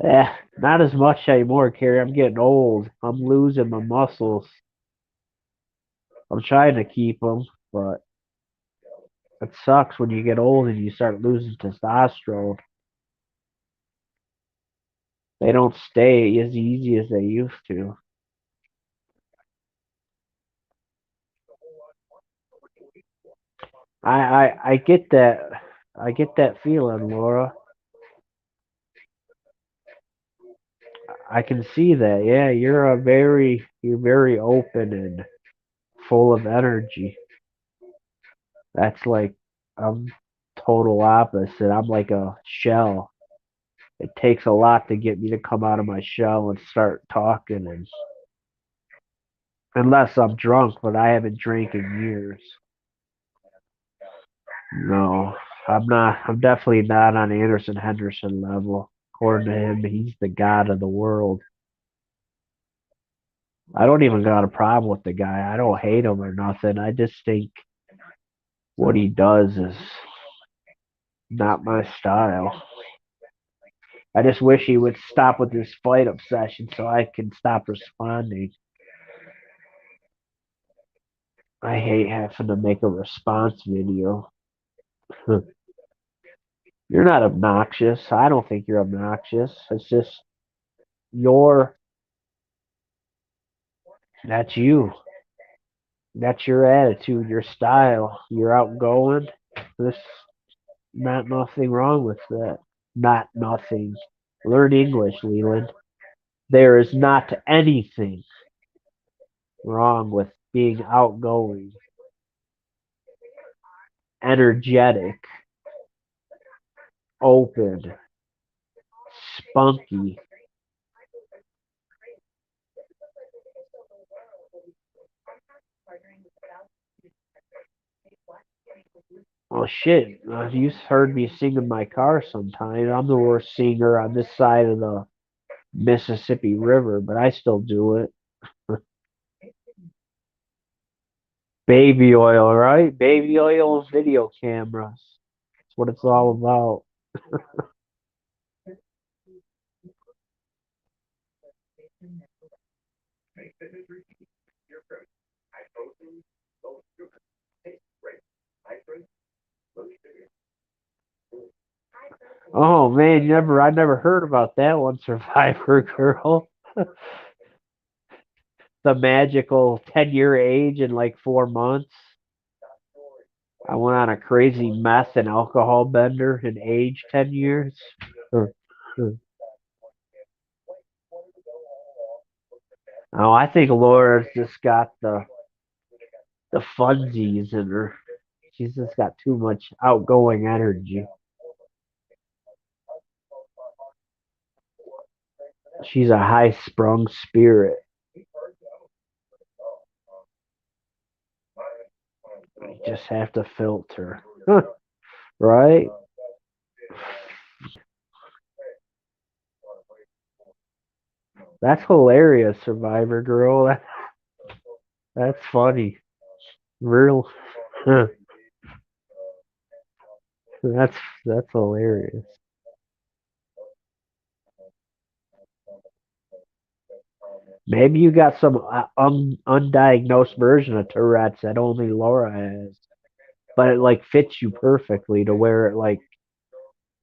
Not as much anymore, Carrie. I'm getting old. I'm losing my muscles. I'm trying to keep them, but it sucks when you get old and you start losing testosterone. They don't stay as easy as they used to. I get that. I get that feeling, Laura. I can see that. Yeah, you're very open and full of energy. That's like I'm total opposite. I'm like a shell. It takes a lot to get me to come out of my shell and start talking, and unless I'm drunk, but I haven't drank in years. No, I'm not. I'm definitely not on Anderson Henderson level. According to him, he's the god of the world. I don't even got a problem with the guy. I don't hate him or nothing. I just think what he does is not my style. I just wish he would stop with this fight obsession so I can stop responding. I hate having to make a response video. You're not obnoxious. I don't think you're obnoxious. It's just your that's you. That's your attitude, your style. You're outgoing. There's not nothing wrong with that. Not nothing. Learn English, Leland. There is not anything wrong with being outgoing, energetic, open, spunky. Well, shit, you've heard me sing in my car sometimes. I'm the worst singer on this side of the Mississippi River, but I still do it. Baby oil, right? Baby oil video cameras. That's what it's all about. Oh man, I never heard about that one, Survivor Girl. The magical 10-year age in like 4 months. I went on a crazy meth and alcohol bender and aged 10 years. Oh, I think Laura's just got the funsies in her. She's just got too much outgoing energy. She's a high sprung spirit. You just have to filter. Right? That's hilarious, Survivor Girl. That's funny. Real. That's that's hilarious. Maybe you got some undiagnosed version of Tourette's that only Laura has, but it like fits you perfectly to where it like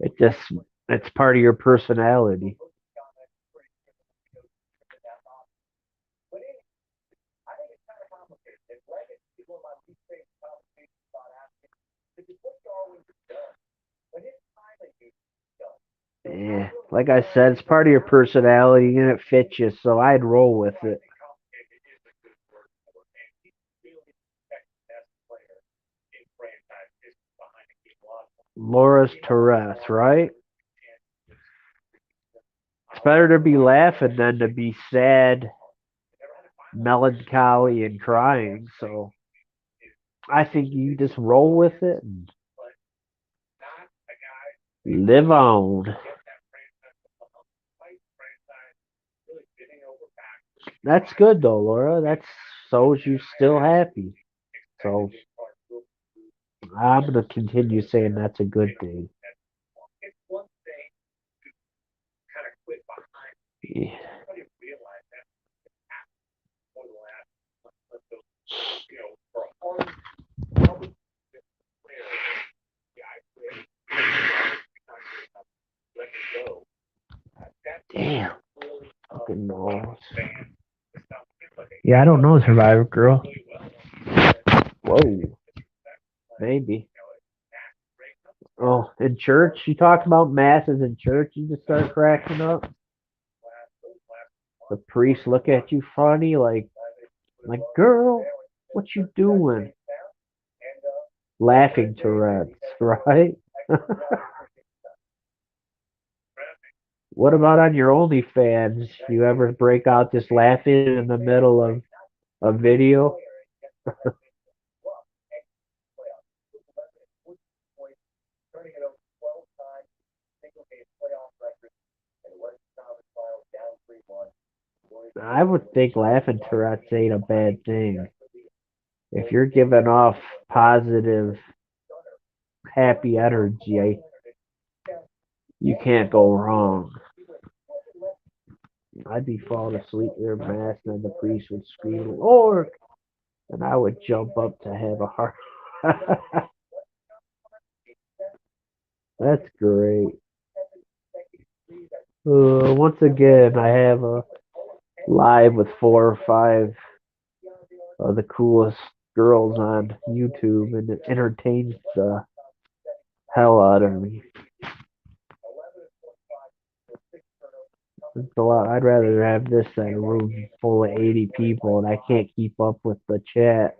it just it's part of your personality. Yeah, like I said, it's part of your personality and it fits you, so I'd roll with it. Laura's Tourette's, right? It's better to be laughing than to be sad, melancholy, and crying. So I think you just roll with it and live on. That's good though, Laura. That's shows you still happy. So I'm gonna continue saying that's a good thing. Yeah. Damn. Fucking balls. Yeah, I don't know, Survivor Girl. Whoa. Maybe. Oh, in church? You talked about masses in church. You just start cracking up. The priest look at you funny, like, girl, what you doing? Laughing Tourette's, right? What about on your OnlyFans? You ever break out just laughing in the middle of a video? I would think laughing Tourette's ain't a bad thing. If you're giving off positive, happy energy, you can't go wrong. I'd be falling asleep there, mass, and then the priest would scream, Lord! And I would jump up to have a heart. That's great. Once again, I have a live with 4 or 5 of the coolest girls on YouTube, and it entertains the hell out of me. It's a lot. I'd rather have this than a room full of 80 people, and I can't keep up with the chat.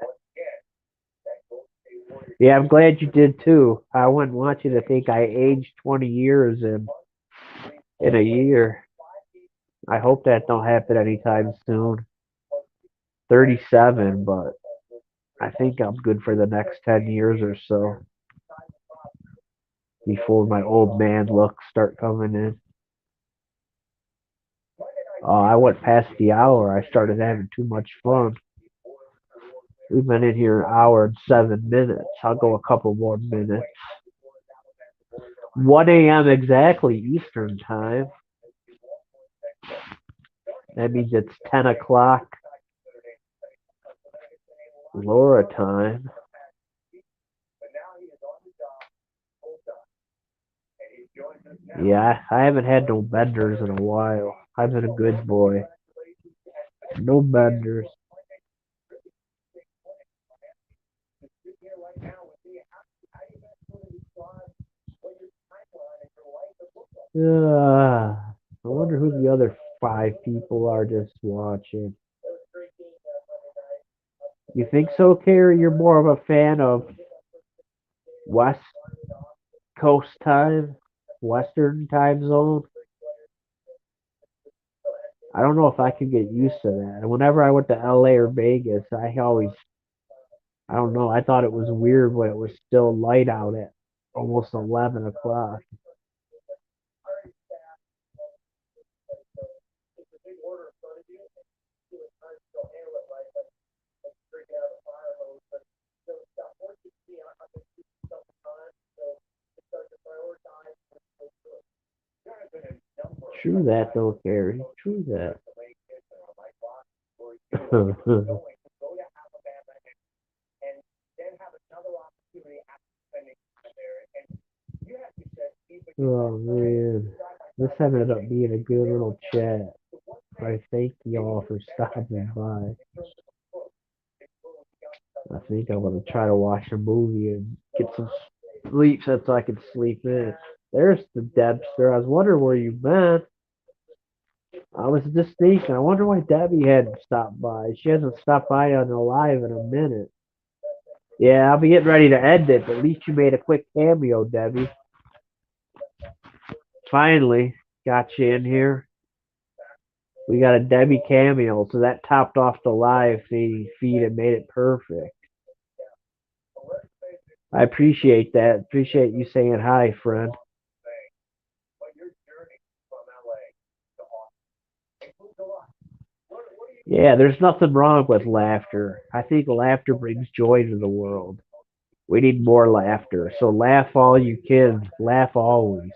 Yeah, I'm glad you did too. I wouldn't want you to think I aged 20 years in a year. I hope that don't happen anytime soon. 37, but I think I'm good for the next 10 years or so before my old man looks start coming in. I went past the hour. I started having too much fun. We've been in here an hour and 7 minutes. I'll go a couple more minutes. 1 a.m. exactly Eastern time. That means it's 10 o'clock Laura time. Yeah, I haven't had no benders in a while. I've been a good boy. No benders. I wonder who the other 5 people are just watching. You think so, Carrie? You're more of a fan of West Coast time, Western time zone? I don't know if I could get used to that. Whenever I went to LA or Vegas, I don't know, I thought it was weird when it was still light out at almost 11 o'clock. True that, though, Carrie. True that. Oh, man. This ended up being a good little chat. I thank y'all for stopping by. I think I'm gonna try to watch a movie and get some sleep so I can sleep in. There's the Debster. I was wondering where you've been. I was just thinking, I wonder why Debbie hadn't stopped by. She hasn't stopped by on the live in a minute. Yeah, I'll be getting ready to end it, but at least you made a quick cameo, Debbie. Finally, got you in here. We got a Debbie cameo, so that topped off the live feed and made it perfect. I appreciate that. Appreciate you saying hi, friend. Yeah, there's nothing wrong with laughter. I think laughter brings joy to the world. We need more laughter. So laugh all you can. Laugh always.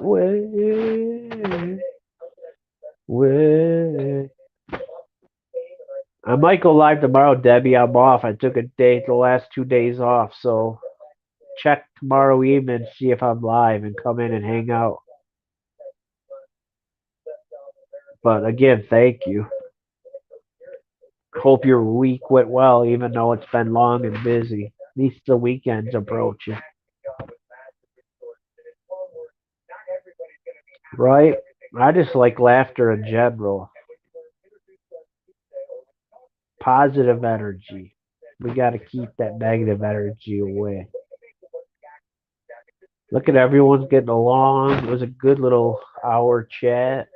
Way, way. I might go live tomorrow, Debbie. I'm off. I took the last 2 days off, so check tomorrow evening, see if I'm live, and come in and hang out. But again, thank you. Hope your week went well, even though it's been long and busy. At least the weekend's approaching, right? I just like laughter in general. Positive energy. We got to keep that negative energy away. Look at everyone's getting along. It was a good little hour chat.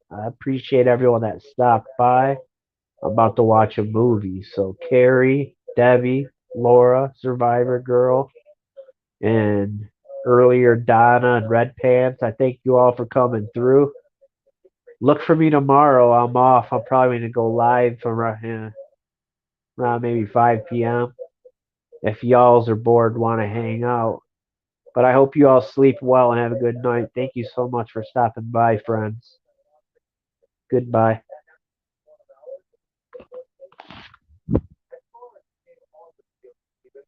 I appreciate everyone that stopped by. I'm about to watch a movie. So Carrie, Debbie, Laura, Survivor Girl, and earlier Donna and Red Pants. I thank you all for coming through. Look for me tomorrow. I'm off. I'm probably gonna go live from around maybe 5 p.m. If y'alls are bored, want to hang out. But I hope you all sleep well and have a good night. Thank you so much for stopping by, friends. Goodbye.